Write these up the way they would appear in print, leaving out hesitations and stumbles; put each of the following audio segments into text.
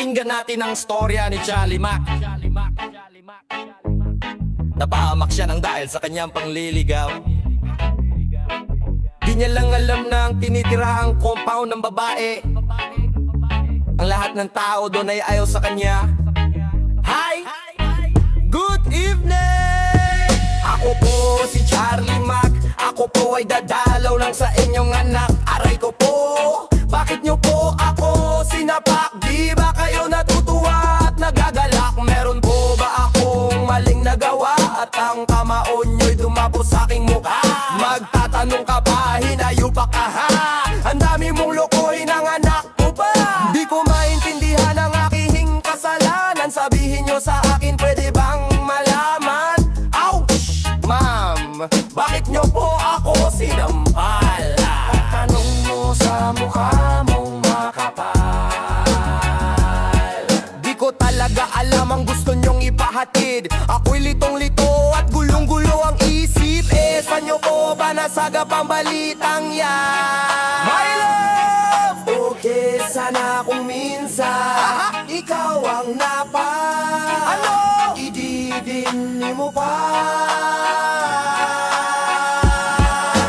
Pakinggan natin ang storya ni Charlie Mac. Napahamak siya ng dahil sa kanyang pangliligaw. Di niya lang alam na ang tinitira ang compound ng babae. Ang lahat ng tao doon ay ayaw sa kanya. Hi! Good evening! Ako po si Charlie Mac. Ako po ay dadalaw lang sa inyong anak. Aray ko po, bakit nyo po ako sinapak? Di ba kayo natutuwa at nagagalak? Meron po ba akong maling nagawa? At ang kamaon nyo'y dumapo sa aking mukha. Magtatanong ka ba, hinayupak ka ha? Ang dami mong lokohin ng anak ko ba? Di ko maintindihan ang aking kasalanan. Sabihin nyo sa akin, pwede bang malaman? Ouch! Ma'am, bakit nyo po ako sinampal? Tanong mo sa mukha mong makapal. Di ko talaga alam ang gusto nyong ipahatid. Ako'y litong-lito at gulong-gulo ang isip. Saan nyo po ba nasagap ang balitang yan? My love! Okay, sana kung minsan ikaw ang ano? Ididini mo pa.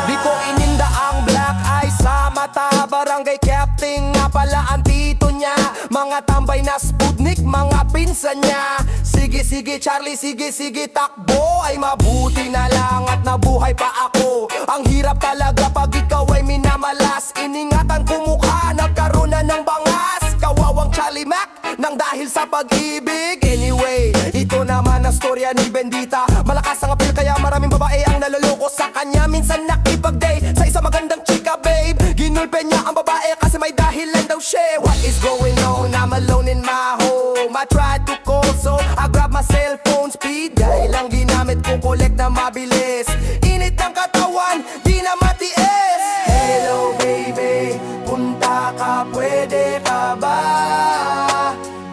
Di ko ininda ang black eye sa mata. Barangay captain nga pala ang tito niya. Mga tambay na Sputnik, mga pinsan niya. Sige, sige Charlie, sige, sige takbo. Ay mabuti na lang at nabuhay pa ako. Ang hirap talaga pag ikaw ay minamalas. Iningatan ko mukha, nagkaroon na ng bangas. Kawawang Charlie Mac, nang dahil sa pag-ibig. Anyway, ito naman ang storya ni Bendita. Malakas ang appeal kaya maraming babae ang naloloko sa kanya. Minsan nakipag-date sa isang magandang chika, babe. Ginulpe niya ang babae kasi may dahilan daw siya. What is going on? I'm alone in my home. I tried to call so I grab my cell phone speed. Dahil ang ginamit ko collect na mabilis. Init ng katawan, di na matiis. Hello baby, punta ka, pwede ka ba?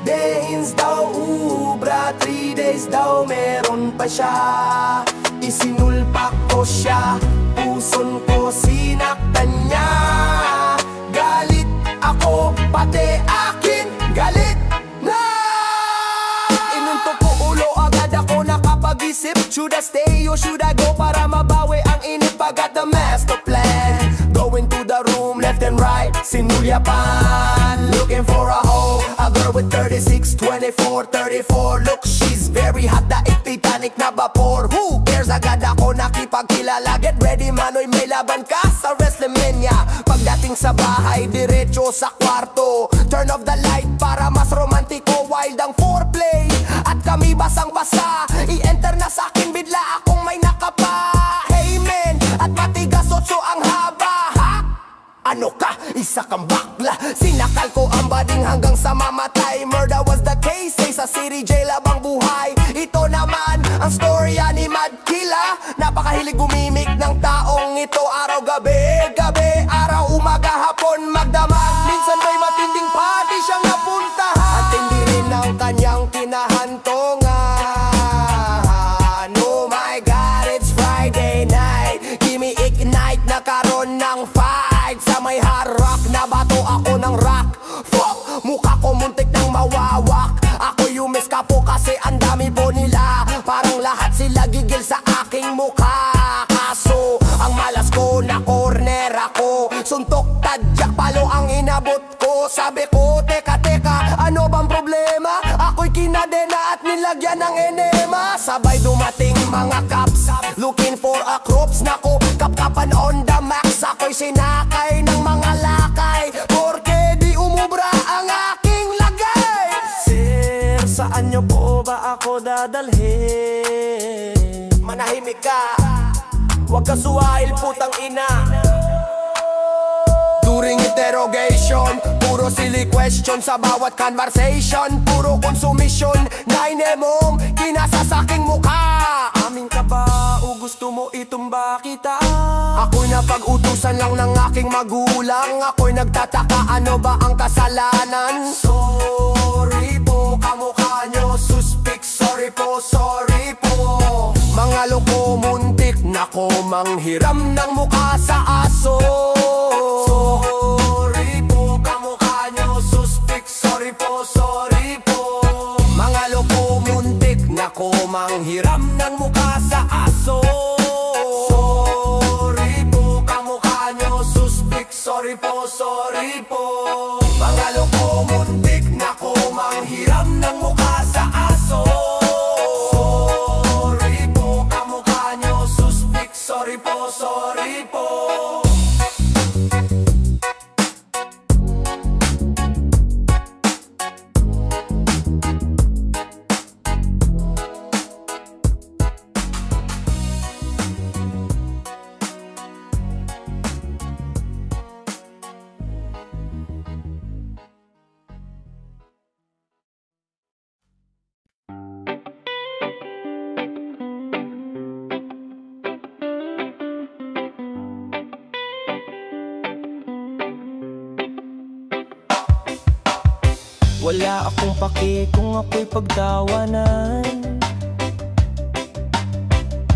Dehins daw ubra, 3 days daw meron pa siya. Isinulpak ko siya, puson ko sinaktan niya. Galit ako, pati akin galit na. Inuntok ko ulo, agad ako nakapag-isip. Should I stay or should I go para mabawi ang init? I got the master plan. Going to the room left and right, sinulyapan. Looking for a hoe, a girl with 36, 24, 34. Look, she's very hot, daig Titanic na vapor. Who cares? Agad ako nakipagkilala. Get ready manoy, may laban ka sa WrestleMania. Pagdating sa bahay, diretso sa kwarto. Turn off the light para mas romantiko. Wild ang foreplay at kami basang-basa. I-enter na sa akin, bigla akong may nakapa. Hey man, at matigas otso ang haba. Ha? Ano ka? Isa kang bakla. Sinakal ko ang bading hanggang sa mamatay. Murder was the case, ay sa city jail abang buhay. Ito naman ang storya ni Mad Killa. Napakahilig gumimik ng taong ito. Araw, gabi, gabi, araw, umaga, hapon, magdamag. Minsan ba'y matinding party siyang napuntahan. At hindi rin ang kanyang kinahantongan. Oh my God, it's Friday night. Gimme ignite, nakaroon ng fight. Sa may harap, nabato ako ng rock. Fuck, mukha ko muntik nang mawawak. Ako yung miskapo kasi ang dami po nila. Parang lahat sila gigil sa aking mukha. Kaso, ang malas ko na corner ako. Suntok, tadyak, palo ang inabot ko. Sabi ko, teka, teka, ano bang problema? Ako'y kinadena at nilagyan ng enema. Sabay dumating mga cops, looking for a crops. Nako, kapkapan on the max. Ako'y sinakay ng mga lakay. Porke di umubra ang aking lagay. Sir, saan nyo po ba ako dadalhin? Manahimik ka, huwag ka suwail, putang ina. During interrogation, puro silly question. Sa bawat conversation, puro konsumisyon. Naine mong kinasa sa aking mukha. Amin ka ba o gusto mo itumba kita? Ako'y napag-utusan lang ng aking magulang. Ako'y nagtataka, ano ba ang kasalanan? Sorry po, kamukha nyo suspect. Sorry po, sorry po. Mga loko, muntik na ko manghiram ng mukha sa aso. Sorry po, kamukha nyo suspect. Sorry po, sorry. Pagkatalo ko, muntik na ko manghiram ng mukha sa aso. Sorry po, kamukha nyo suspik. Sorry po, sorry po. Wala akong pake kung ako'y pagtawanan.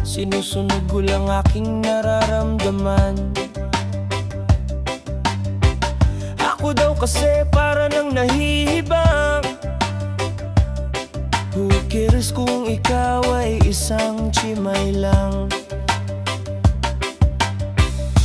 Sinusunod ko lang aking nararamdaman. Ako daw kasi para nang nahihibang. Who cares kung ikaw ay isang chimay lang?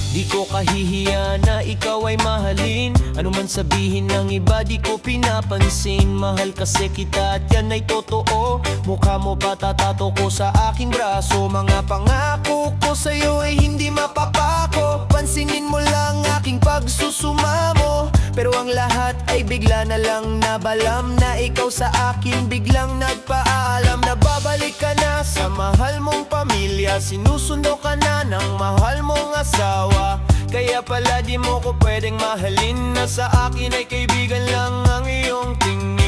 Di ko kahihiya na ikaw ay mahalin. Ano man sabihin ng iba di ko pinapansin. Mahal kasi kita at yan ay totoo. Mukha mo ba tatato ko sa aking braso? Mga pangako ko sa'yo ay hindi mapapako. Pansinin mo lang aking pagsusumamo. Pero ang lahat ay bigla na lang nabalam. Na ikaw sa akin biglang nagpaalam. Na babalik ka na sa mahal mong pamilya. Sinusundo ka na ng mahal mong asawa. Kaya pala di mo ko pwedeng mahalin. Na sa akin ay kaibigan lang ang iyong tingin.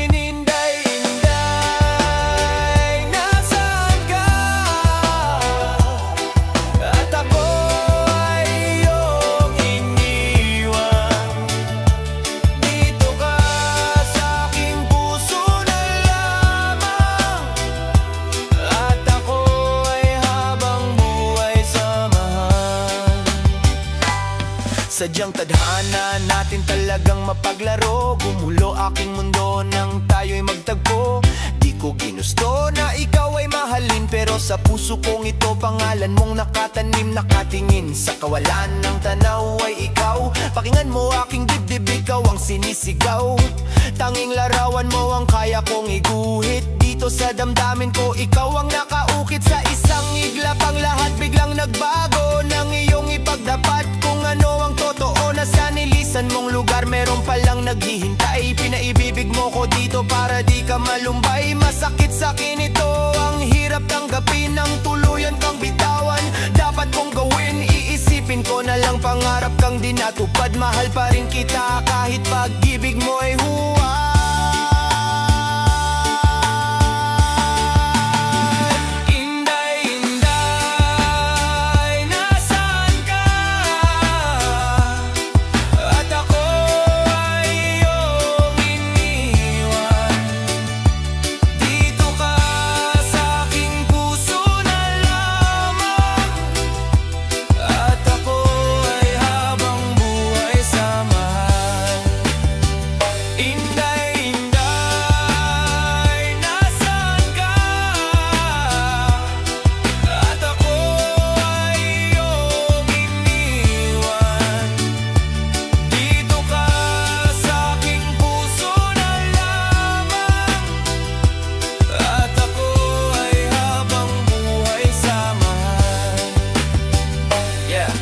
Inday, inday, nasaan ka? At ako ay iyong iniwan. Dito ka sa aking puso na lamang. At ako ay habang buhay samahan. Sadyang tadhana natin talagang mapaglaro. Gumulo aking mundo nang tayo'y magtagpo. Di ko ginusto na ikaw ay mahalin. Pero sa puso kong ito pangalan mong nakatanim. Nakatingin sa kawalan ng tanaw ay ikaw. Pakinggan mo aking dibdib, ikaw ang sinisigaw. Tanging larawan mo ang kaya kong iguhit. Dito sa damdamin ko ikaw ang nakaukit. Sa isang iglap ang lahat biglang nagbago. Nang iyong ipagdapat kung ano ang totoo. Na sa nilisan mong lugar meron palang naghihintay. Pinaibibig mo ko dito para di ka malumbay. Masakit sa akin ito, ang hirap tanggapin. Ang tuluyan kang bitawan, dapat kong gawin. Iisipin ko na lang pangarap kang di natupad. Mahal pa rin kita kahit pag-ibig mo ay huwad. Inday, inday, nasaan ka? At ako ay iyong iniwan. Dito ka sa aking puso na lamang. At ako ay habang buhay samahan. Inday, inday, nasaan ka? At ako ay iyong iniwan. Dito ka sa aking puso na lamang. At ako ay habang buhay samahan. Yeah,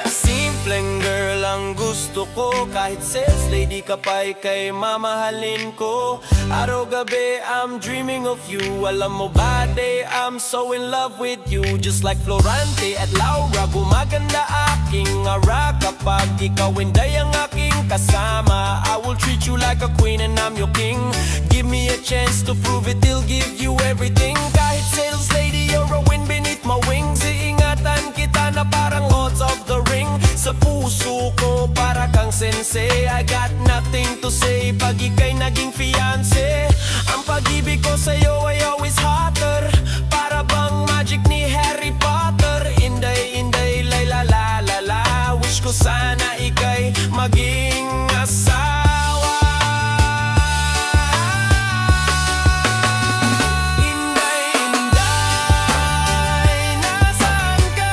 simpleng girl ang gusto ko. Kahit sales lady ka pa ika'y mamahalin ko. Araw-gabi I'm dreaming of you. Alam mo ba day I'm so in love with you. Just like Florante at Laura, gumaganda aking ara. Kapag ikaw inday ang aking kasama, I will treat you like a queen and I'm your king. Give me a chance to prove it, I'll give you everything. Kahit sales lady you're a wind beneath my wings. Iingatan kita na parang Lords of the Ring. Sa puso ko para kang sensei. I got nothing to say pag ika'y naging fiancé. Ang pag-ibig ko sa'yo ay always hotter. Para bang magic ni Harry Potter. Inday, inday, lay la la la la. Wish ko sana ika'y maging asawa. Inday, inday, nasaan ka?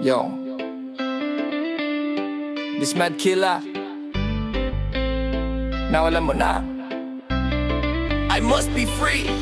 Yo, this mad killer. Now alam mo na, I must be free.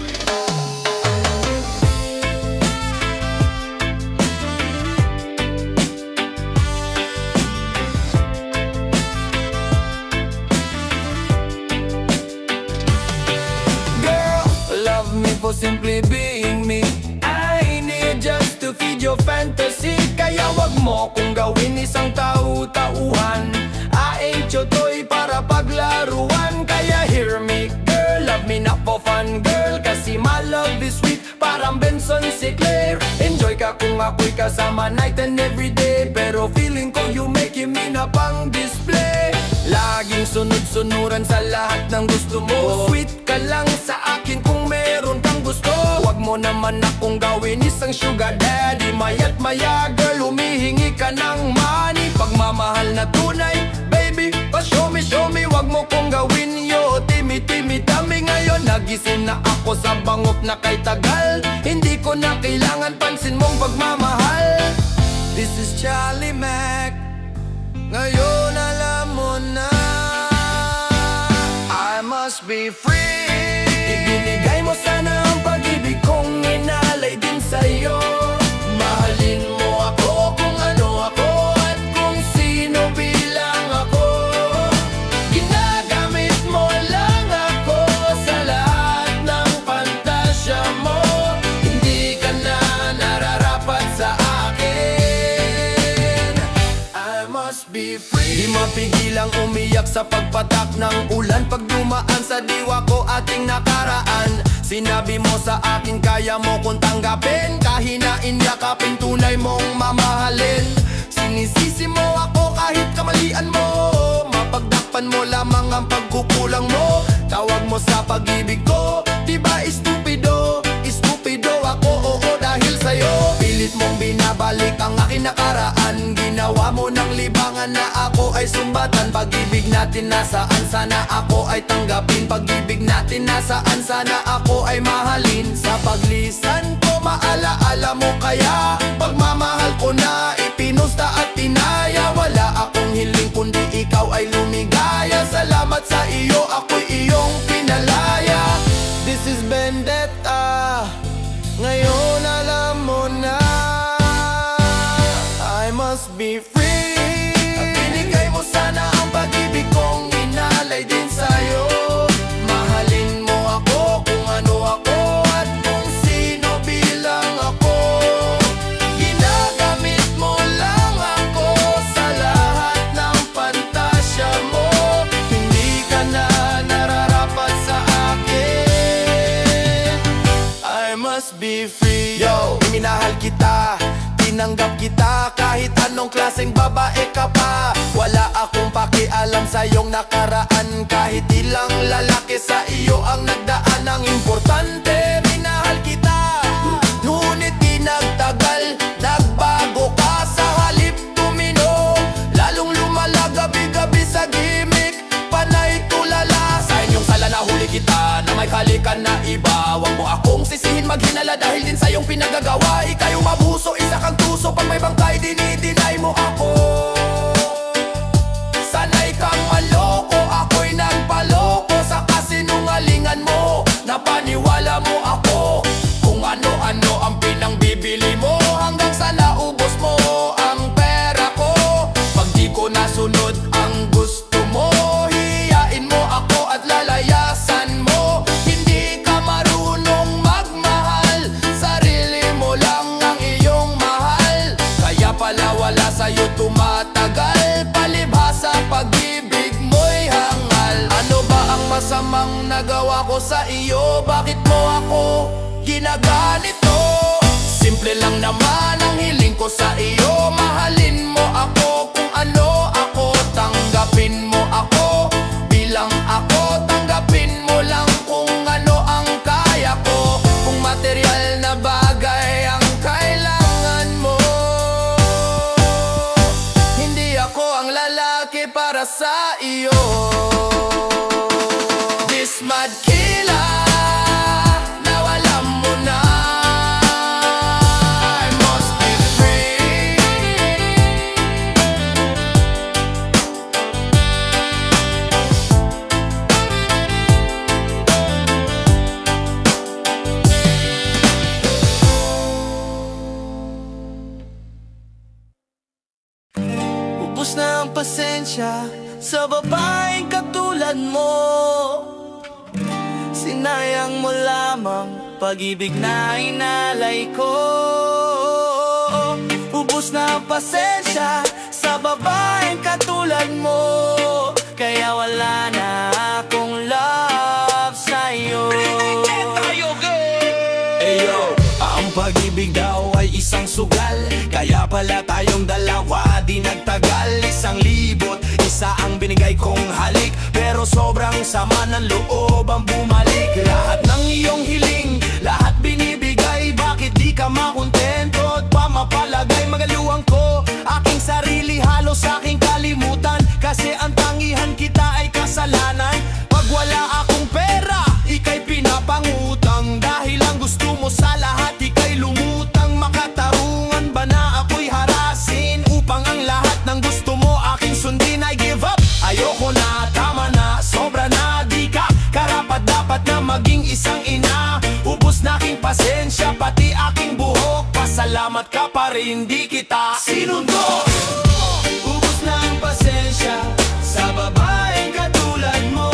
Girl, love me for simply being me. I ain't here just to feed your fantasy. Kaya wag mo kung gawin isang tau-tauhan. I ain't your toy para paglaruan. Kaya hear me, girl, love me not for fun, girl. Kasi my love is sweet, parang Benson Sinclair. Enjoy ka kung ako'y kasama night and every day. Pero feeling ko you making me na pang display. Laging sunod-sunuran sa lahat ng gusto mo. Sweet ka lang sa akin kung meron kang gusto. Wag mo naman akong gawin isang sugar daddy. Maya't maya girl, humihingi ka ng money. Pagmamahal na tunay, baby, pa-show me, show me. Wag mo kong gawin yo, timi-timi dami ngayon. Nagising na ako sa bangop na kay tagal. Hindi ko na kailangan pansin mong pagmamahal. This is Charlie Mac. Ngayon alam mo na, I must be free. Ibinigay mo sana ang pag-ibig kong inalay din sa'yo. Mahalin mo ako kung ano ako at kung sino bilang ako. Ginagamit mo lang ako sa lahat ng pantasya mo. Hindi ka na nararapat sa akin. I must be free. Di mapigilang umiyak sa pagpatak ng ulan. Pag dumaan sa diwa ko ating nakaraan. Sinabi mo sa akin kaya mo kong tanggapin. Kahinain yakapin, tunay mong mamahalin. Sinisisi mo ako kahit kamalian mo. Mapagdakpan mo lamang ang pagkukulang mo. Tawag mo sa pag-ibig ko, diba estupido? Estupido ako, oo dahil sa'yo. Pilit mong binabalik ang aking nakaraan. Ginawa mo ng libangan na ako ay sumbatan. Pag-ibig natin nasaan, sana ako ay tanggapin. Pag-ibig natin nasaan, sana ako ay mahalin. Sa paglisan ko, maalaala mo kaya. Pagmamahal ko na ipinusta at tinaya. Wala akong hiling kundi ikaw ay lumigaya. Salamat sa iyo, ako'y iyong pinalaya. This is Vendetta. Ngayon alam mo na, I must be free. At binigay mo sana ang pag-ibig kong inalay din sa'yo. Mahalin mo ako kung ano ako at kung sino bilang ako. Ginagamit mo lang ako sa lahat ng pantasya mo. Hindi ka na nararapat sa akin. I must be free. Yo, minahal kita, tinanggap kita kahit anong klaseng babae ka pa. Wala akong pakialam sa iyong nakaraan. Kahit ilang lalaki sa iyo ang nagdaan. Ang importante, minahal kita. Ngunit di nagtagal, nagbago ka sa halip tumino. Lalong lumala gabi-gabi sa gimmick, panay tulala. Sa inyong sala nahuli kita na may halikan na iba. Huwag mo akong sisihin maghinala dahil din sa iyong pinagagawa. Ika'y umabuso, isa kang tuso. Pag may bangkay, dinidinay mo ako. Sanay kang maloko, ako'y nagpaloko sa kasinungalingan mo. Napaniwala mo ako kung ano-ano ang pinangbibili mo. Hanggang sa naubos mo ang pera ko. Pag di ko nasunod ang gusto mo, hiyain mo ako at lalayasan mo. Hindi ka marunong magmahal, sarili mo lang ang iyong mahal. Kaya pala wala sa'yo tumatagal, palibhasa pag-ibig mo'y hangal. Ano ba ang masamang nagawa ko sa iyo? Bakit mo ako ginaganito? Simple lang naman ang hiling ko sa iyo. Mahalin mo ako kung ano ako. Tanggapin mo ako bilang ako. Tanggapin mo lang kung ano ang kaya ko. Kung material na bagay ang kailangan mo, hindi ako ang lalaki para sa iyo. This mad killer, now alam mo na, I must be free. Ubus na ang pasensya sa babaeng katulad mo. Sinayang mo lamang pag-ibig na inalay ko. Ubus na ang pasensya sa babaeng katulad mo, kaya wala na akong love sa'yo. Ayo, ang pag-ibig daw ay isang sugal, kaya pala tayong dalawa di nagtagal. 1,000, ang binigay kong halik, pero sobrang sama ng loob ang bumalik. Lahat ng iyong hiling, lahat binibigay, bakit di ka makontento at pamapalagay? Magaluhan ko aking sarili, halos aking kalimutan, kasi ang tangihan kita ay kasalanan. Pag wala akong pera, ika'y pinapangutang, dahil ang gusto mo sa lahat ika'y lumutang. Makatarungan ba na ako'y harasin upang ang lahat ng gusto mo aking sundin? I give up, ayoko na, tama na, sobra na, di ka karapat dapat na maging isang ina. Ubus na aking pasensya, pati aking buhok, pasalamat ka pa rin, di kita sinundo. Ubus na ang pasensya sa babaeng katulad mo.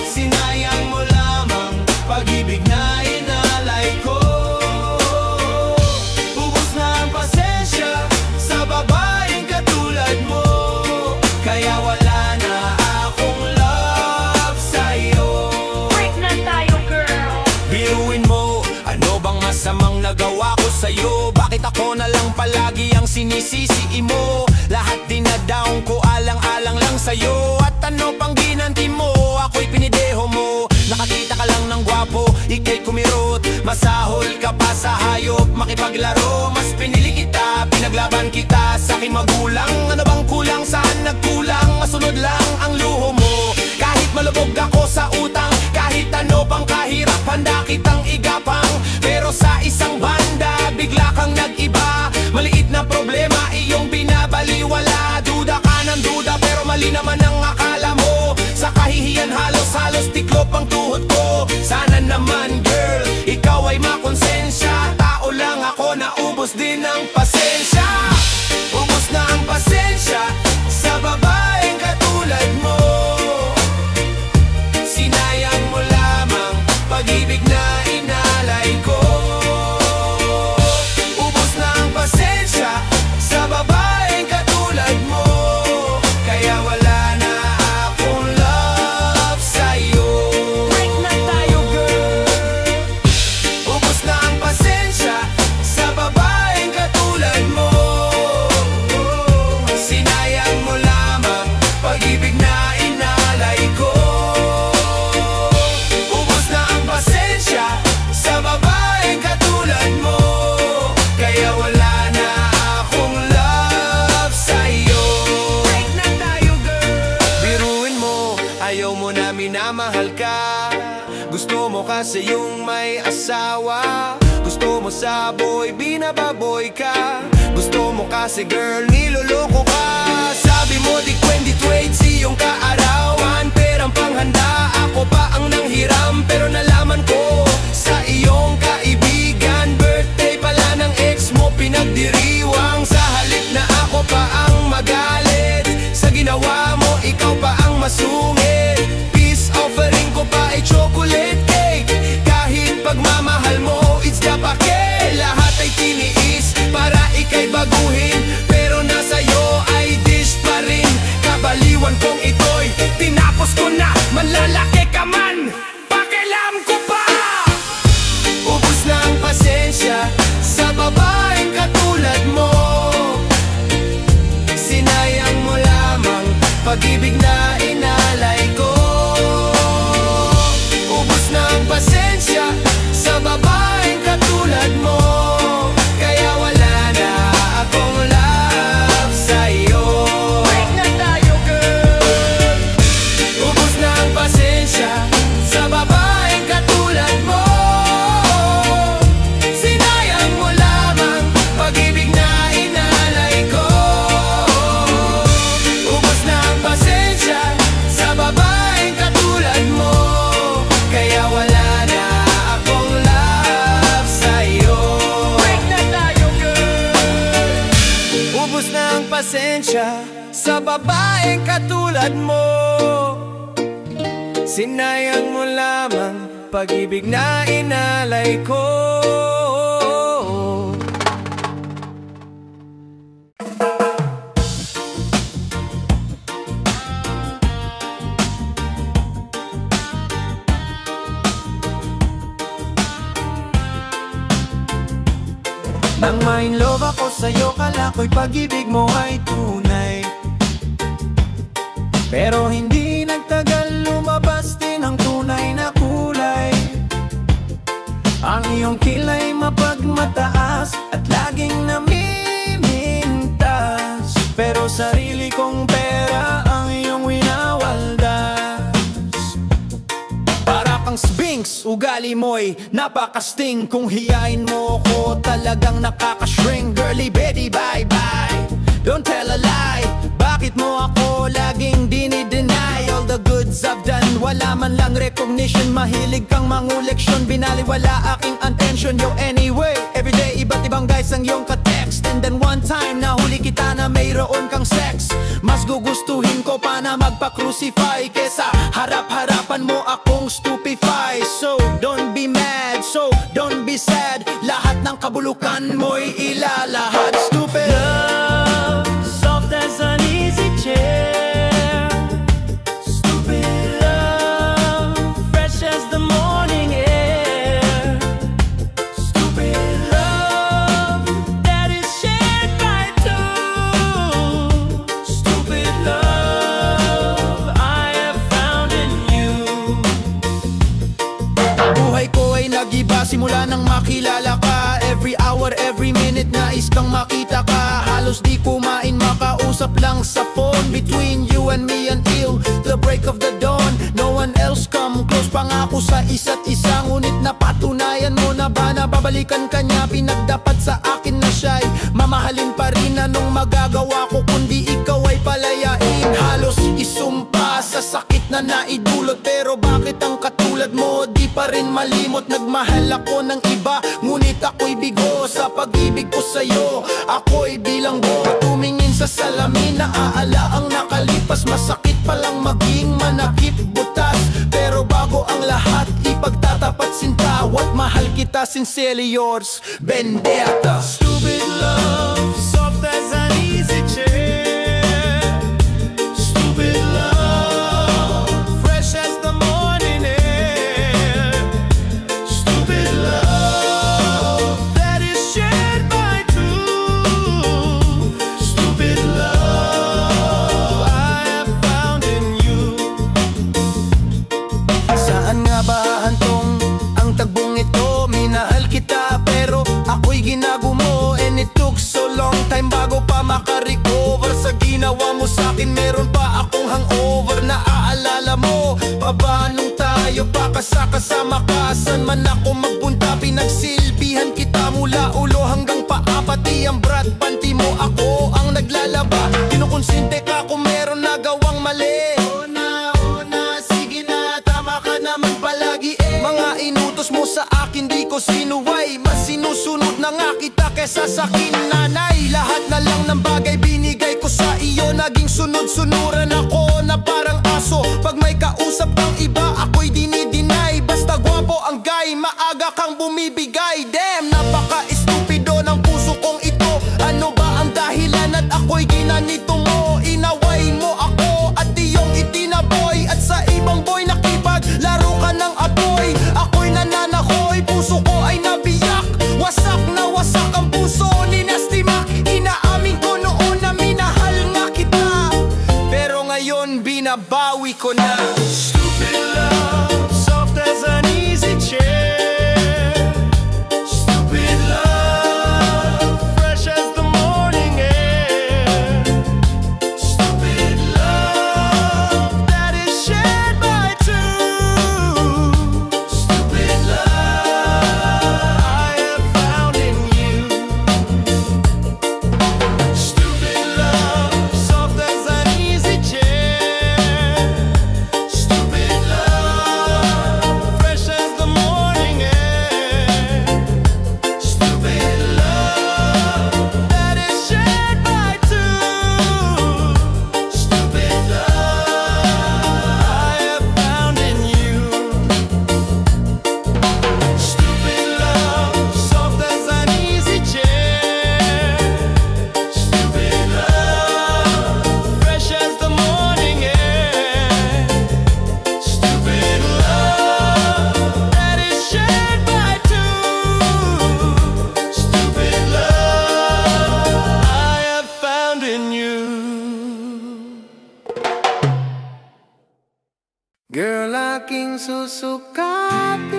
Sinayang mo lamang pag-ibig na inalay ko. Ubus na ang pasensya sa babaeng katulad mo, kaya wala na akong love sa'yo. Break na tayo, girl. Biruin mo, ano bang masamang nagawa ko sa'yo? Bakit ako na lang palagi ang sinisisi mo? Lahat dinadaong ko, alang-alang lang sa'yo. At ano pang ginanti mo? Ako'y pinideho mo. Nakakita ka lang ng gwapo, ika'y kumirot. Masahol ka pa sa hayop, makipaglaro. Mas pinili kita, pinaglaban kita sa aking magulang. Ano bang kulang? Saan nagkulang? Masunod lang ang luho mo. Kahit malubog ako sa utang, kahit ano pang kahirap, handa kitang igapang. Pero sa isang banda, bigla kang nag-iba. Maliit na problema, iyong binabaliwala. Duda ka ng duda, pero mali naman ang akala mo. Sa kahihiyan halos tiklop ang tuhod ko. Sana naman girl, ikaw ay makonsensya. Tao lang ako, naubos din ang pasensya. Ubos na ang pasensya sa babaeng katulad mo. Sinayang mo lamang pag-ibig na inalay ko. Ubos na ang pasensya sa babaeng katulad mo, kaya wala na akong love sa'yo. Break na tayo, girl. Ubos na ang pasensya sa babaeng katulad mo. Sinayang mo lamang pag-ibig na inalay ko. Ubos na ang pasensya sa babaeng katulad mo, kaya wala na akong love sa'yo. Break na tayo, girl. Biruin mo, ayaw mo na minamahal ka. Gusto mo kasi yung may asawa. Gusto mo sa boy, binababoy ka. Gusto mo kasi girl, niloloko ka. Sabi mo di 2020 iyong kaarawan, perang panghanda, ako pa ang nanghiram. Pero nalaman ko sa iyong kaibigan, birthday pala ng ex mo pinagdiriwang. Sa halip na ako pa ang magalit, sa ginawa mo ikaw pa ang masungit. Peace offering ko pa ay chocolate cake. Kahit pagmamahal mo it's dapake, lahat ay tiniis para ika'y baguhin. Pero nasa'yo ay dish pa rin. Kabaliwan kong ito'y tinapos ko na. Manlalaki ka man, pakialam ko pa. Ubus na ang pasensya sa babaeng katulad mo. Sinayang mo lamang pag-ibig na inalay ko. Ubus na ang pasensya sa babaeng katulad mo, kaya wala na akong love sa'yo. Break na tayo, girl. Ubus na ang pasensya sa pasensya sa babaeng katulad mo. Sinayang mo lamang pag-ibig na inalay ko. Nang ma-in love ako sa'yo, kala ko'y pag-ibig mo ay tunay. Pero hindi nagtagal, lumabas din ang tunay na kulay. Ang iyong kilay mapagmataas at laging namimintas, pero sarili kong pera ang iyong winawaldas. Para kang Sphinx, ugali mo'y napakasting. Kung hiyain mo ko, talagang nakakashrink. Girly Betty, bye-bye, don't tell a lie. Bakit mo ako laging dinideny? All the goods I've done, wala man lang recognition. Mahilig kang manguleksyon, binaliwala aking attention. Yo, anyway, everyday iba't ibang guys ang iyong ka-text. And then one time, nahuli kita na mayroon kang sex. Mas gugustuhin ko pa na magpa-crucify kesa harap-harapan mo akong stupefy. So, don't be mad, so don't be sad. Lahat ng kabulukan mo'y ilalahad. Stupid love, soft as an easy chair. Stupid love, fresh as the morning air. Stupid love, that is shared by two. Stupid love, I have found in you. Buhay ko ay nag-iba simula nang makilala ka. Every hour, every minute nais kang makita ka. Halos di kumain, makausap lang sa phone. Between you and me until the break of the dawn. No one else come close, pangako sa isa't isa. Ngunit napatunayan mo na ba na babalikan ka niya? Pinagdapat sa akin na siya'y mamahalin pa rin. Anong magagawa ko kundi ikaw ay palayain? Halos isumpa sa sakit na naidulot. Pero bakit ang katulad mo di pa rin malimot? Nagmahal ako ng iba, ngunit ako'y bigo sa pag-ibig ko sa'yo. Ako'y bilanggo, tumingin sa salamin, naaala ang nakalipas. Masakit palang maging manakip butas, pero bago ang lahat, ipagtatapat sinta. What mahal kita, sincerely yours, Vendetta. Stupid love, soft as an easy chair. Stupid love, fresh as the morning air. Stupid love, that is shared by two. Stupid love, I have found in you. Saan nga ba hantong ang tagbong ito? Minahal kita pero ako'y ginagumo. And it took so long time bago pa makarecover sa ginawa mo sa'kin. Meron pa akong hangover, naaalala mo pa ba nung tayo pa kasama ka? Saan man ako magpunta, pinagsilbihan kita mula ulo hanggang paa. Pati ang brat panty mo, ako ang naglalaba. Kinukonsinte ka kung meron nagawang mali. Oh na, sige na, tama ka naman palagi eh. Mga inutos mo sa akin di ko sinuway. Mas sinusunod na nga kita kesa sa'kin, nanay. Lahat na lang ng bagay binigay ko sa iyo. Naging sunod-sunuran ako na parang aso. Pag may kausap kang iba, ako'y dinideny. Basta gwapo ang guy, maaga kang bumibigay. Damn, napaka-estupido ng puso kong ito. Ano ba ang dahilan at ako'y ginanito mo? Inaway mo ako at iyong itinaboy. At sa ibang boy nakipaglaro ka ng apoy. Ako'y nananahoy, puso ko ay nabiyak. Wasak na wasak ang puso ni Nasty Mac. Inaamin ko noon na minahal nga kita, pero ngayon binabawi ko na. Stupid love, soft as an easy chair. Stupid love, fresh as the morning air. Stupid love, that is shared by two. Stupid love, I have found in you. Stupid love, soft as an easy chair. Stupid aking susukatin,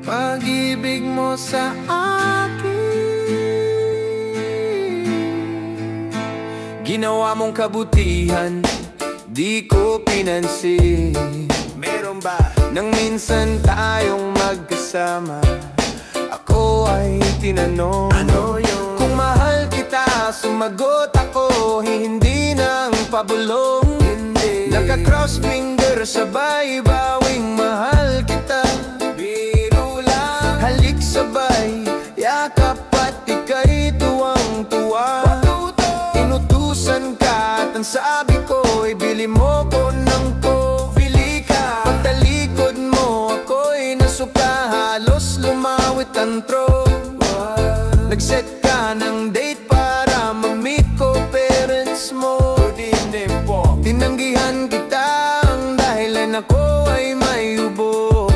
pag-ibig mo sa akin. Ginawa mong kabutihan, di ko pinansin. Meron ba? Nang minsan tayong magkasama, ako ay tinanong, ano yun? Kung mahal kita, sumagot ako, hindi nang pabulong. Hindi. Naka-cross finger, sabay bawing mahal kita. Biro lang, halik sabay, yakap at ika'y tuwang-tuwa. Inutusan ka at ang sabi ko, ibili mo ko ng ko. Bili ka, pagtalikod mo ako'y nasuka, halos lumawit ang throat. Nag-set ka ng date para ma-meet ko parents mo. Tinanggihan kita ang dahilan ako ay may ubo.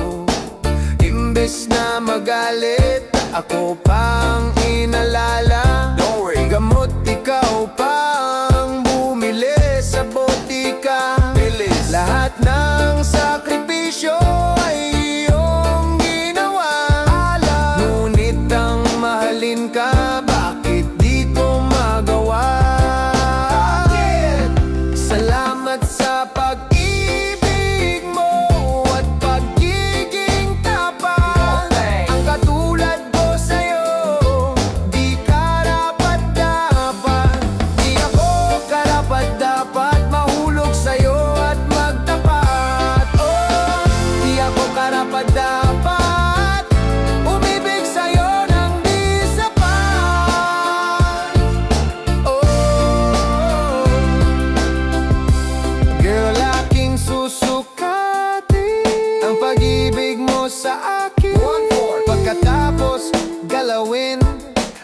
Imbes na magalit, ako pang inalala. Gamot ikaw pang bumili sa botika. Lahat ng sakripisyo ay iyong ginawa. Ngunit ang mahalin ka, bakit di ko magawa? Salamat sa pag-ibig mo at pagiging tapat. Ang katulad ko sa'yo, di karapat-dapat. Di ako karapat-dapat mahulog sa'yo at magtapat. Oh, di ako karapat-dapat umibig sa'yo nang di sapat. Oh, girl, aking susukatin ang pag-ibig mo sa akin. Pagkatapos galawin,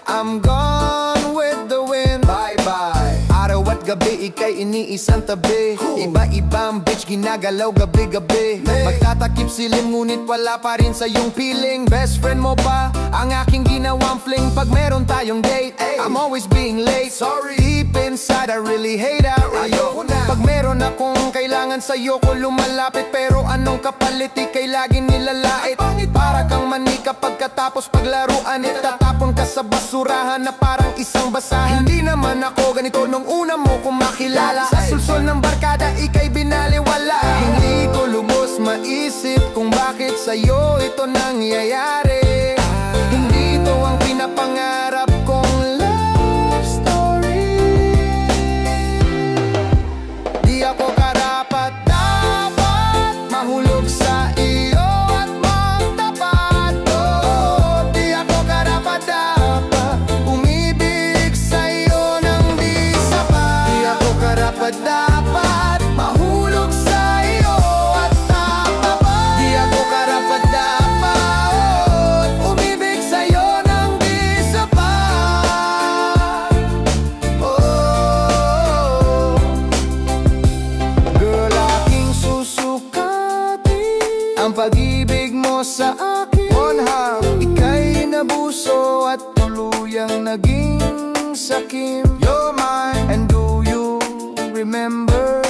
I'm gone with the wind. Bye-bye. Araw at gabi, ika'y iniisang tabi. Iba-ibang bitch, ginagalaw gabi-gabi. Magtatakip silim, ngunit wala pa rin sa iyong feeling. Best friend mo pa ang aking ginawang fling. Pag meron tayong date, I'm always being late. Sorry, deep inside, I really hate that. Ayoko na. Pag meron akong kailangan sa'yo ko lumalapit, pero anong kapalit, ika'y lagi nilalait. Para kang manika pagkatapos paglaruan, itatapon ka sa basurahan na parang isang basahan. Hindi naman ako ganito nung una mo kong makilala. Sa sulsol ng barkada, ika'y binaliwala. Hindi ko lubos maisip kung bakit sa'yo ito nangyayari. Hindi ito ang pinapangarap kong love story. Di ako karapat-dapat mahulog sa iyo at magtapat. Oh, di ako karapat-dapat umibig sa'yo nang di sapat. Di ako karapat-dapat mahulog sa iyo at magtapat. Di ako karapat-dapat umibig sa'yo nang di sapat. Oh, girl, aking susukatin ang pag-ibig mo sa akin. One half, ika'y nabuso at tuluyang naging sakim. You're mine, and do you remember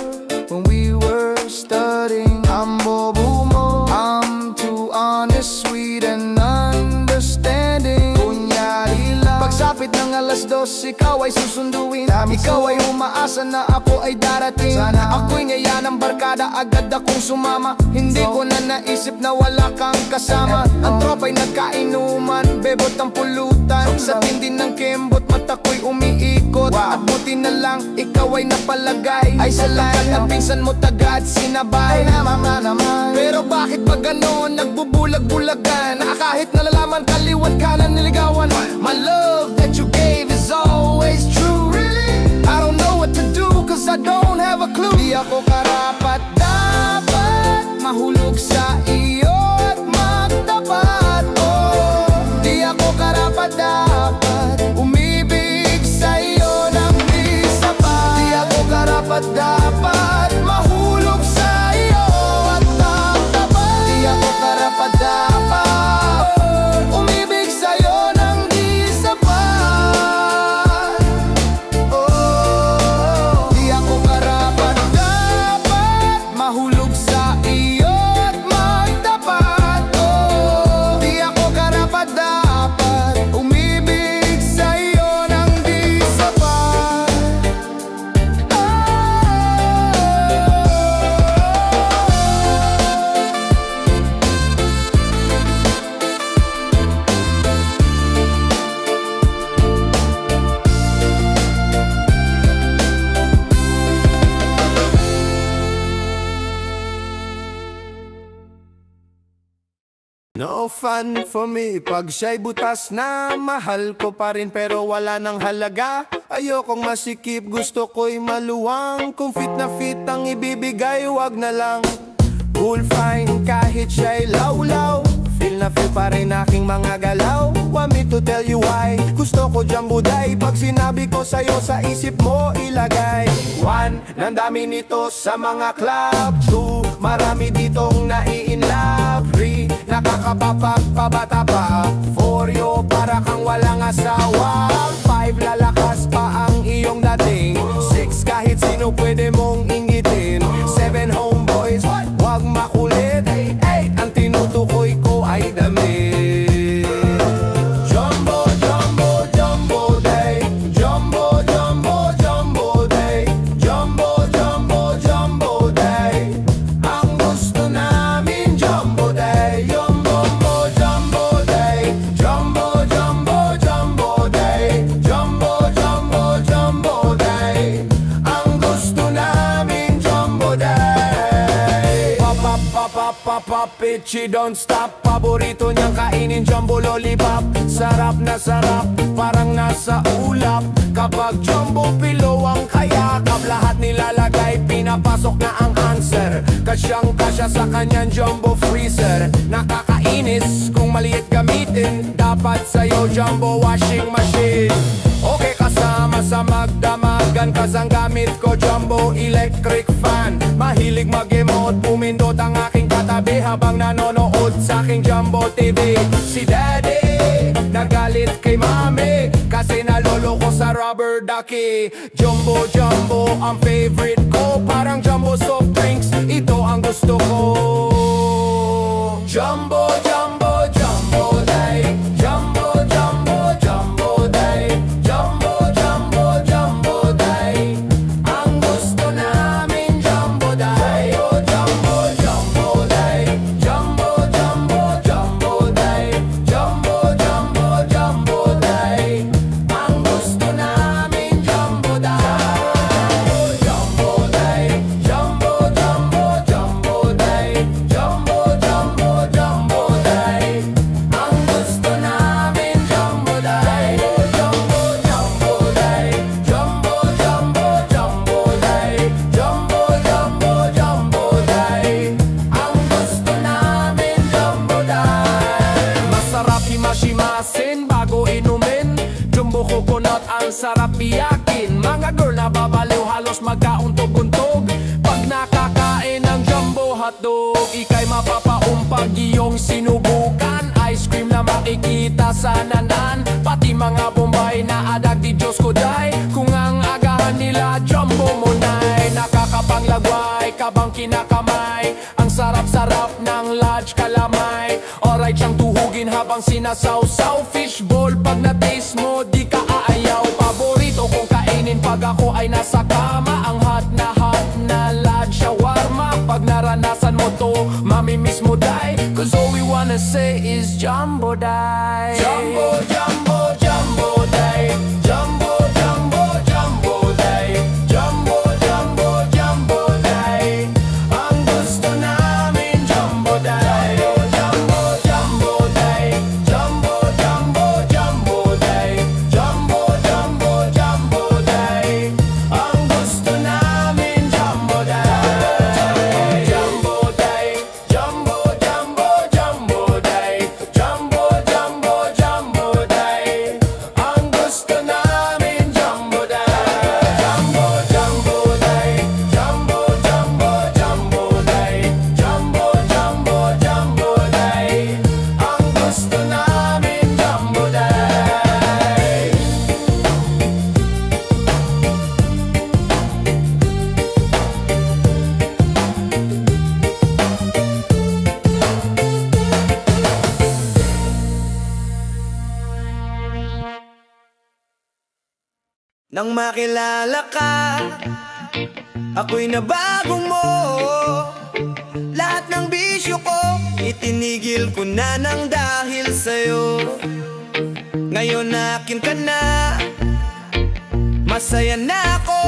when we were studying? I'm bobo mo, I'm too honest, sweet and understanding. Kunyari lang, pagsapit ng alas 2, ikaw ay susunduin. Ikaw ay umaasa na ako ay darating. Ako'y ngaya ng barkada, agad akong sumama. Hindi ko na naisip na wala kang kasama. Ang tropa'y nagkainuman, bebot ang pulutan. Sa tindi ng kembot, mata ko'y umiikot. At buti na lang, ikaw ay napalagay ay sa lahat ng pinsan mo tagad sinabay. Pero bakit ba ganon, nagbubulag-bulagan? Kahit nalalaman, kaliwat kanan niligawan. My love that you gave is always true. I don't know what to do, cause I don't have a clue. Di ako karapat-dapat mahulog sa iyo at magtapat. Oh, di ako karapat-dapat umibig sa iyo nang di sapat. Di ako karapat-dapat mahulog sa iyo at magtapat. Di ako karapat-dapat umibig sa iyo nang di sapat. Oh, di ako karapat-dapat fun for me. Pag siya'y butas na, mahal ko pa rin pero wala nang halaga. Ayokong masikip, gusto ko'y maluwang. Kung fit na fit ang ibibigay, wag na lang. Cool fine kahit siya'y lawlaw. Feel na feel pa rin aking mga galaw. Want me to tell you why? Gusto ko Jumbo Day. Pag sinabi ko sa'yo, sa isip mo ilagay. 1, nandami nito sa mga club. 2, marami ditong nai-inlove. 3, nakakapapagpabata pa. 4, yo, para kang walang asawa. 5, lalakas pa ang iyong dating. 6, kahit sino pwede mong ingitin. 7, homeboys, wag makulit. 8, ang tinutukoy ko ay damit. Jumbo, Jumbo, Jumbo Day. Jumbo, Jumbo, Jumbo Day. Jumbo, Jumbo, Jumbo Day. Ang gusto namin Jumbo Day. Jumbo, Jumbo Day. Jumbo, Jumbo, Jumbo Day. Jumbo, Jumbo, Jumbo Day. Ang gusto namin Jumbo Day. Pop, pop, pop, pop, pop, pop it, she don't stop. Paborito niyang kainin Jumbo Lollipop. Sarap na sarap, parang nasa ulap. Kapag Jumbo Pillow ang kayakap, lahat nilalagay, pinapasok na ang answer. Kasyang kasya sa kanyang Jumbo Freezer. Nakakainis kung maliit gamitin. Dapat sa'yo Jumbo Washing Machine. Okay kasama sa magdamagan, kasang gamit ko Jumbo Electric Fan. Mahilig mag-emote, pumindot ang aking katabi habang nanonood sa aking Jumbo TV. Si Daddy nagalit kay Mami kasi nalolo ko sa rubber ducky. Jumbo, Jumbo ang favorite ko, parang Jumbo soft drinks, ito ang gusto ko. Jumbo, Jumbo, Jumbo Day. Jumbo, Jumbo, Jumbo Day. Jumbo, Jumbo, Jumbo Day. Ang gusto namin Jumbo Day. Jumbo, Jumbo Day. Jumbo, Jumbo, Jumbo Day. Jumbo, Jumbo, Jumbo Day. Ang gusto namin Jumbo Day. Jumbo Day. Jumbo, Jumbo, Jumbo Day. Jumbo, Jumbo, Jumbo Day. Ang gusto namin Jumbo Day. Jumbo, Jumbo Day. Jumbo, Jumbo, Jumbo Day. Jumbo, Jumbo, Jumbo Day. Ang gusto namin Jumbo Day. Masarap himas-himasin bago inumin. Jumbo coconut ang sarap iyakin. Mga girl na babaliw halos magkauntog-untog. Pag nakakain ng Jumbo hotdog, ika'y mapapaumpag iyong sinubukan. Ice cream na makikita sa nanan, pati mga Bombay na adag di Diyos ko day. Kung ang agahan nila Jumbo Monay, nakakapanglagway kabang kinakamay. Ang sarap-sarap ng large calamay. Alright siyang tuhugin habang sinasawsaw. Fishball pag na-taste mo di ka aayaw. Paborito kong kainin pag ako ay nasa kama. Ang hot na large shawarma. Pag naranasan mo to, mamimiss mo day. Cause all we wanna say is Jumbo Day. Jumbo, Jumbo, Jumbo Day. Jumbo, Jumbo, Jumbo Day. Jumbo, Jumbo, Jumbo Day. Ang gusto namin Jumbo Day. Jumbo, Jumbo Day. Jumbo, Jumbo, Jumbo Day. Jumbo, Jumbo, Jumbo Day. Ang gusto namin Jumbo Day. Jumbo Day. Jumbo, Jumbo, Jumbo Day. Jumbo, Jumbo, Jumbo Day. Ang gusto namin Jumbo Day. Jumbo, Jumbo Day. Jumbo, Jumbo, Jumbo Day. Jumbo, Jumbo, Jumbo Day. Ang gusto namin Jumbo Day. Nang makilala ka, ako'y nabago mo. Lahat ng bisyo ko, itinigil ko na nang dahil sa'yo. Ngayon akin ka na, masaya na ako.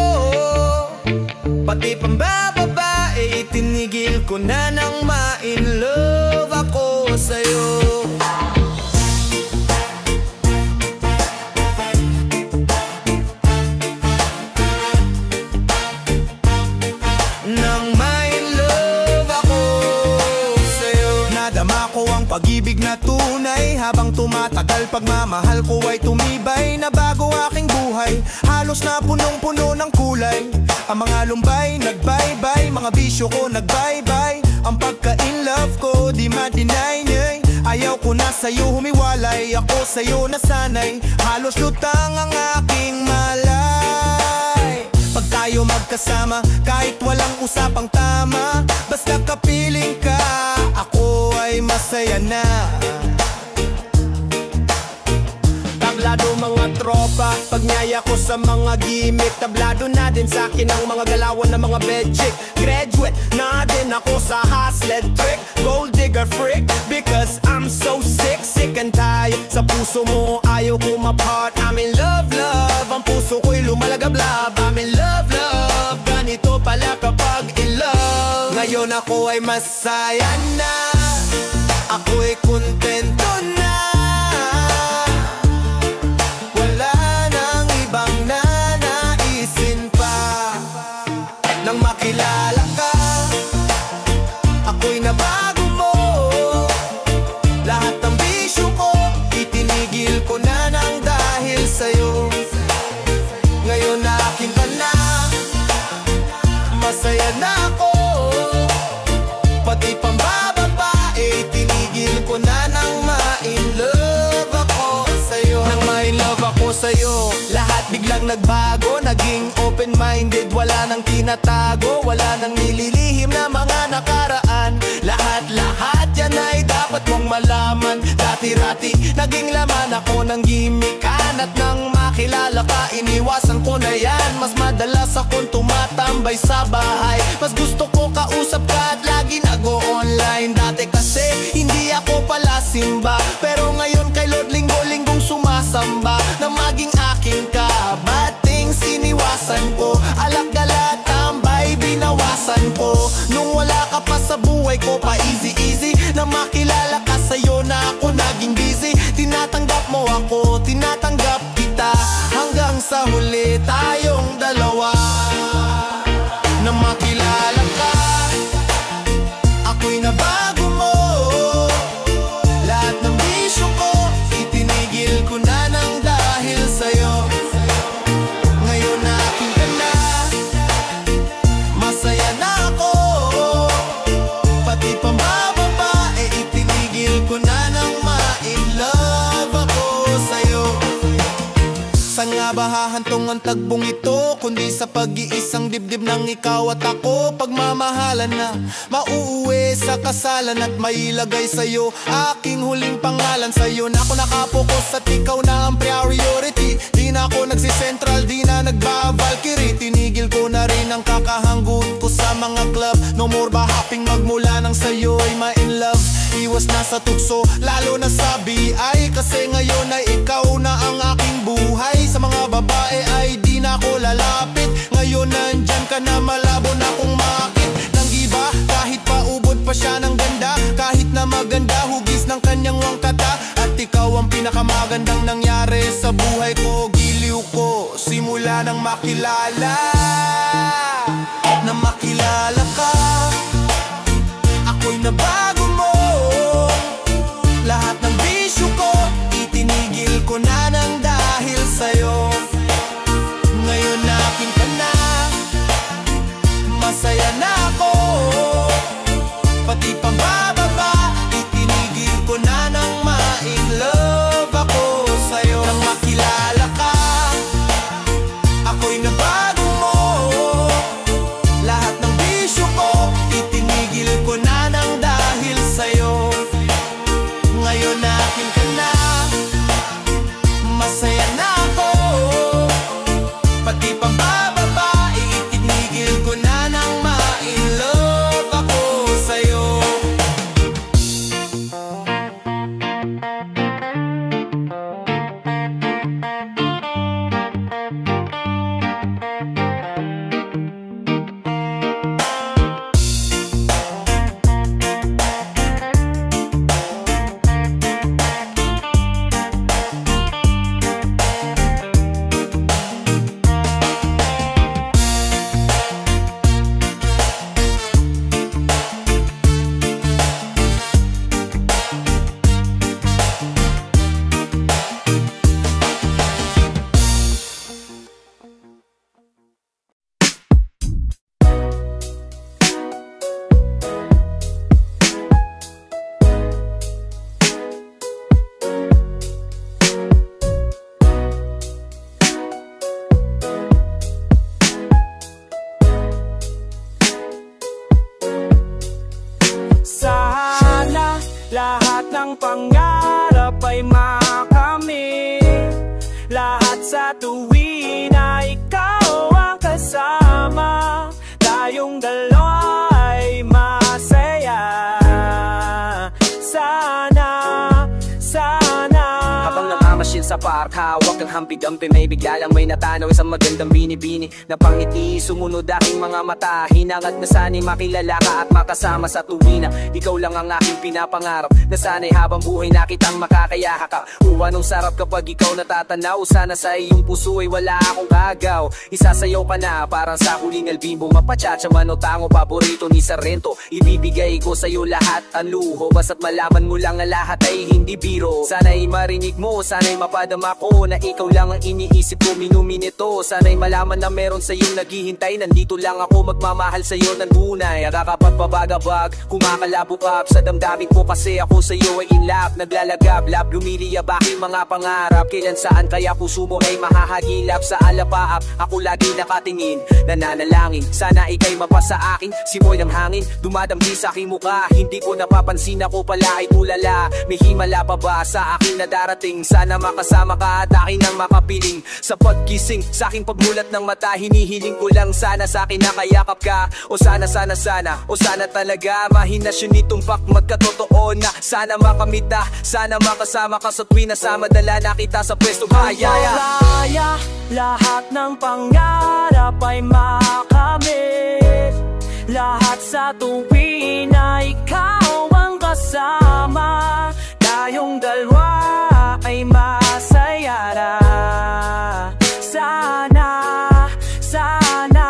Pati pambababae, itinigil ko na nang ma-in love ako sa'yo. habang tumatagal pagmamahal ko ay tumibay. Na bago aking buhay, halos na punong-puno ng kulay. Ang mga lumbay nagbaybay, mga bisyo ko nagbaybay. Ang pagka-in love ko di ma-deny. Ayaw ko na sa'yo humiwalay, ako sa'yo nasanay. Halos lutang ang aking malay. Pag tayo magkasama, kahit walang usapang tama, basta kapiling ka, ako ay masaya na. Tablado mga tropa, pagnyaya ko sa mga gimmick. Tablado na din sa'kin ang mga galawan ng mga bed chick. Graduate na din ako sa hustler trick, gold digger freak, because I'm so sick. Sick and tired, sa puso mo ayaw ko mapart. I'm in love, love, ang puso ko'y lumalagablab. I'm in love, love, ganito pala kapag in love. Ngayon ako ay masaya na, ako'y kontento na. Nang makilala ka, ako'y nabago mo. Lahat ng bisyo ko, itinigil ko na nang dahil sa'yo. Ngayon na akin ka na, masaya na ako. Pati pambababae, tinigil ko na nang ma-in love ako sa'yo. Nang ma-in love ako sa'yo, lahat biglang nagbago. Naging open-minded, wala nang tinatago, wala nang nililihim na mga nakaraan. Lahat-lahat yan ay dapat mong malaman. Dati-rati, naging laman ako ng gimikan. At nang makilala ka, iniwasan ko na yan. Mas madalas akong tumatambay sa bahay. Mas gusto ko kausap ka at lagi nag-o-online. Dati kasi, hindi ako pala simba, pero ngayon kay Lord linggo-linggong sumasamba. Na maging aking ka, bad things iniwasan ko. Alak-galat, tambay, binawasan ko. Nung wala ka pa sa buhay ko, pa easy-easy. Na makilala ka, sa'yo na ako naging busy. Tinatanggap mo ako, tinatanggap kita. Hanggang sa huli tayong dalawa. Na makilala ka, ako'y nabago mo. Lahat ng bisyo ko, itinigil ko na nang dahil sa'yo. Ngayon na akin ka na, masaya na ako. Pati pambababae, itinigil ko na nang ma-in love ako sa'yo. Saan nga ba hahantong ang tagbong ito, kundi sa pag-iisang dibdib ng ikaw at ako. Pagmamahalan na mauuwi sa kasalan at mailagay sa'yo aking huling pangalan. Sa'yo na ako nakapokus at ikaw na ang priority. Di na ako nagsisentral, di na nagba-Valkyrie. Tinigil ko na rin ang kakahanggut ko sa mga club. No more ba hopping magmula nang sa'yo ay ma-in love. Iwas na sa tukso, lalo na sa BI. Kasi ngayon ay ikaw na ang aking buhay. Sa mga babae ay di na ako lalapit. Ngayon nandyan ka na, malabo na kong makit. Nang iba, kahit paubod pa siya ng ganda. Kahit na maganda, hugis ng kanyang wangkata. At ikaw ang pinakamagandang nangyari sa buhay ko. Giliw ko, simula nang makilala. Na makilala ka, ako'y nabago mo. Lahat ng bisyo ko, itinigil ko na nang dahil sa'yo. Ngayon na akin ka na, masaya na ako. Pati pambababa, itinigil ko na nang ma-in love ako sa'yo. Nang makilala ka, ako'y nabago mo. Lahat ng bisyo ko, itinigil ko na nang dahil sa tuwin na ikaw ang kasama, tayong dalawa ay masaya. Sana, sana. Habang namamasyal sa park, hawak ang hampid-ampi, may bigla lang may natanaw isang magandang binibini na pangiti, sumunod aking mga mata. Hinangad na sana'y makilala ka at makasama sa tuwina. Ikaw lang ang aking pinapangarap, na sana'y habang buhay na kitang makakayahak ka. Anong sarap kapag ikaw natatanaw, sana sa iyong puso ay wala akong agaw. Isasayaw ka na parang sa huling albimbo, mapachacha man o tango, paborito ni Sarento. Ibibigay ko sa'yo lahat ang luho, basta't malaman mo lang na lahat ay hindi biro. Sana'y marinig mo, sana'y mapadama ko na ikaw lang ang iniisip ko, minuminito. Sana'y malaman na meron sa'yong naghihintay, nandito lang ako magmamahal sa'yo ng tunay. Agakapat pabagabag, kumakalabukap sa damdamin ko, kasi ako sa'yo ay in love. Naglalagab, love, lumiliyab aking mga pangarap. Kailan saan kaya puso mo ay mahahagilap sa alapaap. Ako lagi nakatingin, nananalangin, sana ika'y mapasa akin. Simoy ng hangin, dumadampi sa aking mukha, hindi ko napapansin ako pala ay tulala. May himala pa ba sa akin na darating? Sana makasama ka at akin ang makapiling. Sa pagkising, sa aking pagmulat ng mata, hinihiling ko lang sana sa akin nakayakap ka. O sana, sana, sana, o sana talaga mahinasyon nitong pak magkatotoo na. Sana makamita, sana makasama ka sa tuwin na sa madala na kita sa pwesto bayaya. Kaya lahat ng pangarap ay makamit, lahat sa tuwin na ikaw ang kasama, tayong dalawa ay masaya na. Sana, sana.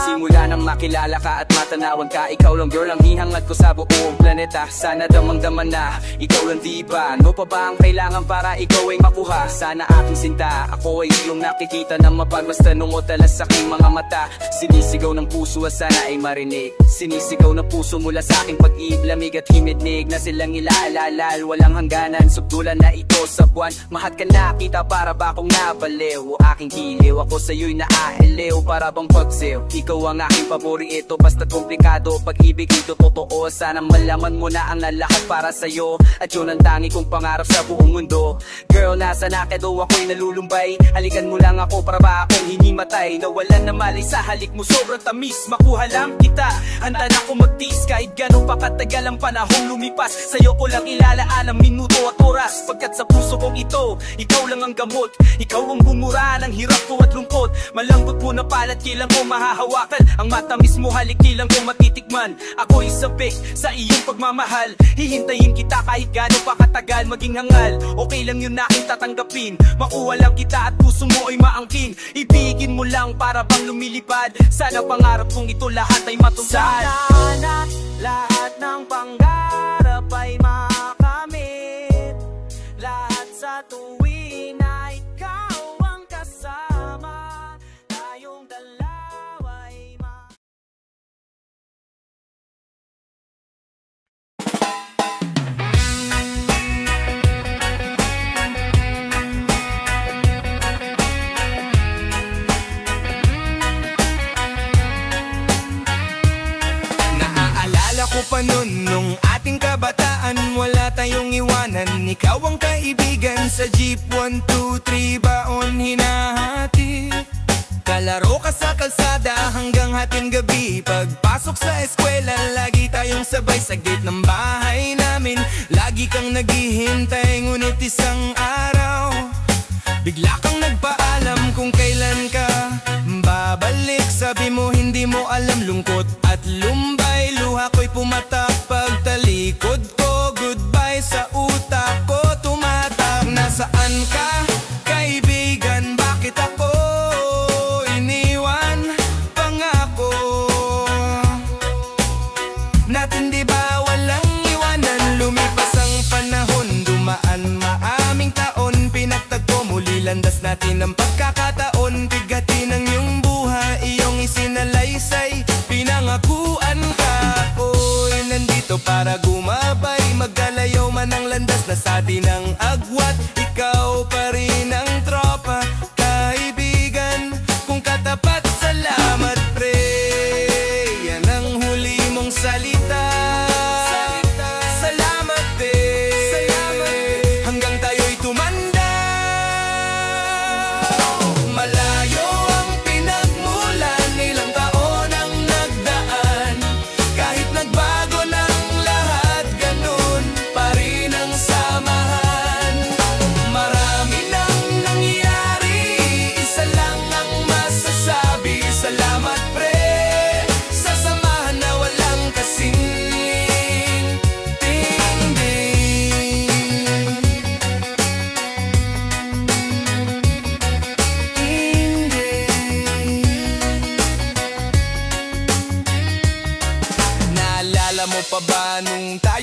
Simula nang makilala ka at matanawan ka, ikaw lang girl ang hihangad ko sa buong planeta. Sana damang-daman na ikaw lang, diba? Ano pa ba ang kailangan para ikaw ay makuha? Sana aking sinta, ako ay iyong nakikita na mapagmasta nung utalas sa aking mga mata. Sinisigaw ng puso at sana ay marinig, sinisigaw ng puso mula sa aking pag-ibig, lamig at himidnig na silang ilaalala. Walang hangganan, subdulan na ito sa buwan. Mahal ka na kita, para ba akong nabaliw? O aking giliw, ako sa'yo'y naaaliw, para bang pagsiw. Ikaw ang aking paborito, basta komplikado. Pag-ibig ito totoo, sana malaman mo na ang lahat para sa'yo. At yun ang tangi kong pangarap sa buong mundo. Girl, nasa na kayo, ako'y nalulumbay. Halikan mo lang ako, para ba akong hinimatay? Nawalan na malay sa halik mo, sobrang tamis. Makuha lang kita, handa na ako magtiis. Kahit ganun pa katagal ang panahong lumipas, sa'yo ko lang ilalaan ang minuto at oras. Pagkat sa puso kong ito, ikaw lang ang gamot. Ikaw ang bumura ng hirap ko at lungkot. Malambot po na palat, kilang ko mahahawakan. Ang matamis mo halik, kilang ko matitikman. Ako'y sabik sa iyong pagmamahal, hihintayin kita kahit gano'n pa katagal. Maging hangal, okay lang yun na aking tatanggapin. Makuha lang kita at puso mo ay maangkin. Ibigin mo lang para bang lumilipad. Sana pangarap kong ito lahat ay matupad. Sana lahat ng pangarap ay makamit, lahat sa tuwin na ikaw ang kasama, tayong dalawa ay ko pa nun, nung ating kabataan, wala tayong iwanan. Ikaw ang kaibigan sa jeep, 1, 2, 3 baon hinahati. Kalaro ka sa kalsada hanggang hating gabi. Pagpasok sa eskwela, lagi tayong sabay sa gate ng bahay namin. Lagi kang naghihintay, ngunit isang araw bigla kang nagpaalam kung kailan ka babalik. Sabi mo hindi mo alam, lungkot at lumbay. Luha ko'y pumatak pagtalikod ko. Goodbye sa utak ko tumatak. Nasaan ka, kaibigan? Bakit ako iniwan? Pangako natin di ba walang iwanan? Lumipas ang panahon, dumaan maaming taon. Pinagtagpo muli, landas natin ang pagkakataon. Bigatin ang iyong buhay, iyong isinalaysay. Pinangakuan ka, ako'y nandito para gumabay. Magkalayo man ang landas na sa atin ang agwat. Ikaw pa rin ang tropa, kaibigan kung katapat. Salamat pre, yan ang huli mong salita. Salamat pre, hanggang tayo'y tumanda.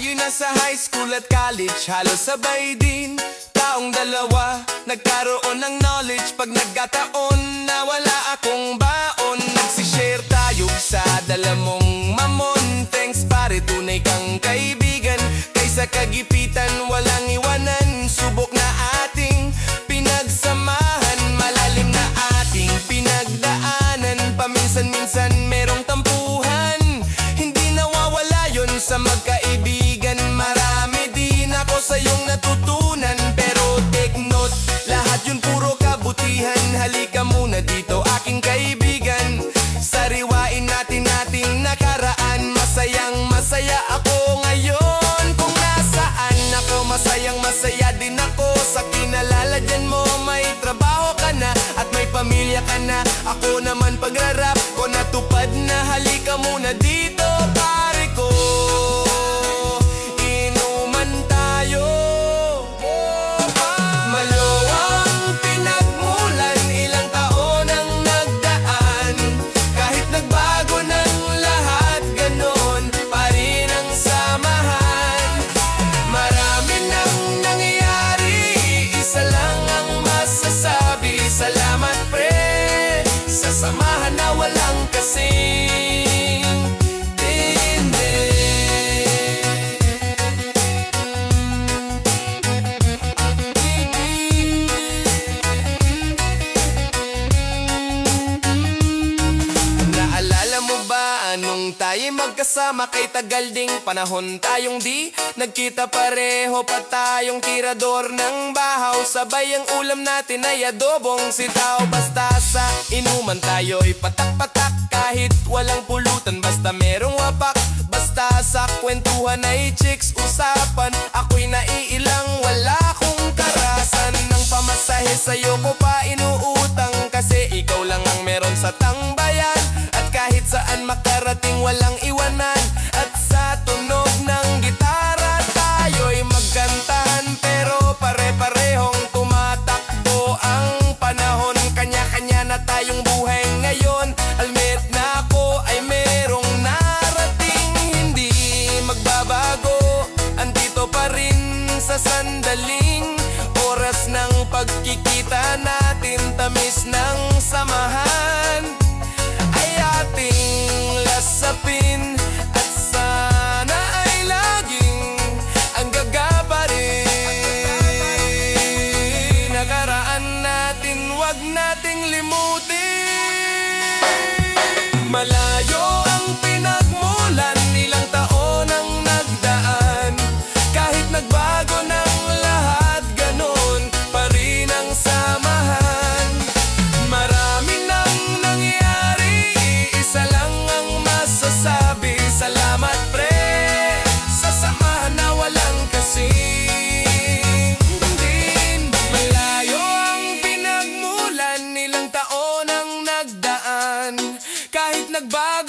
Tayo'y nasa high school at college, halos sabay din. Taong dalawa, nagkaroon ng knowledge. Pag nagkataon na wala akong baon, nagsishare tayo sa dala mong mamon. Thanks pare, tunay kang kaibigan. Kaysa kagipitan, walang iwanan. Subok na ating pinagsamahan, malalim na ating pinagdaanan. Paminsan-minsan merong tampuhan, hindi nawawala yon sa magkaibigan. Marami din ako sa iyong natutunan, pero take note, lahat yun puro kabutihan. Halika muna dito aking kaibigan, sariwain natin ating nakaraan. Masayang masaya ako ngayon, kung nasaan ako masayang masaya din ako. Sa kinalala dyan mo may trabaho ka na at may pamilya ka na. Ako naman pagrarap ko natupad na. Halika muna dito pare ko, inuman tayo. Malawang pinagmulan, ilang taon ang nagdaan. Kahit nagbago ng lahat, ganon pa rin ang samahan. Marami nang nangyayari, isa lang ang masasabi. Salamat pre, sa samahan na walang kasing tindi. Naalala mo ba anong tayo magkasama? Kay tagal ding panahon tayong di nagkita, pareho pa tayong tirador ng bahaw. Sabay ang ulam natin ay adobong sitaw. Basta sa inuman tayo'y patak-patak, kahit walang pulutan basta merong wapak. Basta sa kwentuhan ay chicks usapan, ako'y naiilang wala akong karasan. Ng pamasahe sa'yo ko pa inuutang, kasi ikaw lang ang meron sa tangbayan. At kahit saan makarating walang iwanan, at sa tunog ng gitara tayo'y magkantahan. Pero pare-parehong tumatakbo ang panahon, kanya-kanya na tayong buhay ngayon. Almet na ako ay merong narating, hindi magbabago. Andito pa rin sa sandaling oras ng pagkikita natin, tamis ng samahan ay ating lasapin. At sana ay laging ang gagapa rin. Nakaraan natin wag nating limutin. Malayo ang pinagmulan, ilang taon ang nagdaan. Kahit nagbago ng lahat, ganon pa rin ang samahan. Marami nang nangyari, isa lang ang masasabi. Salamat pre, sa samahan na walang kasing din. Malayo ang pinagmulan, ilang taon ang nagdaan. Kahit nagbago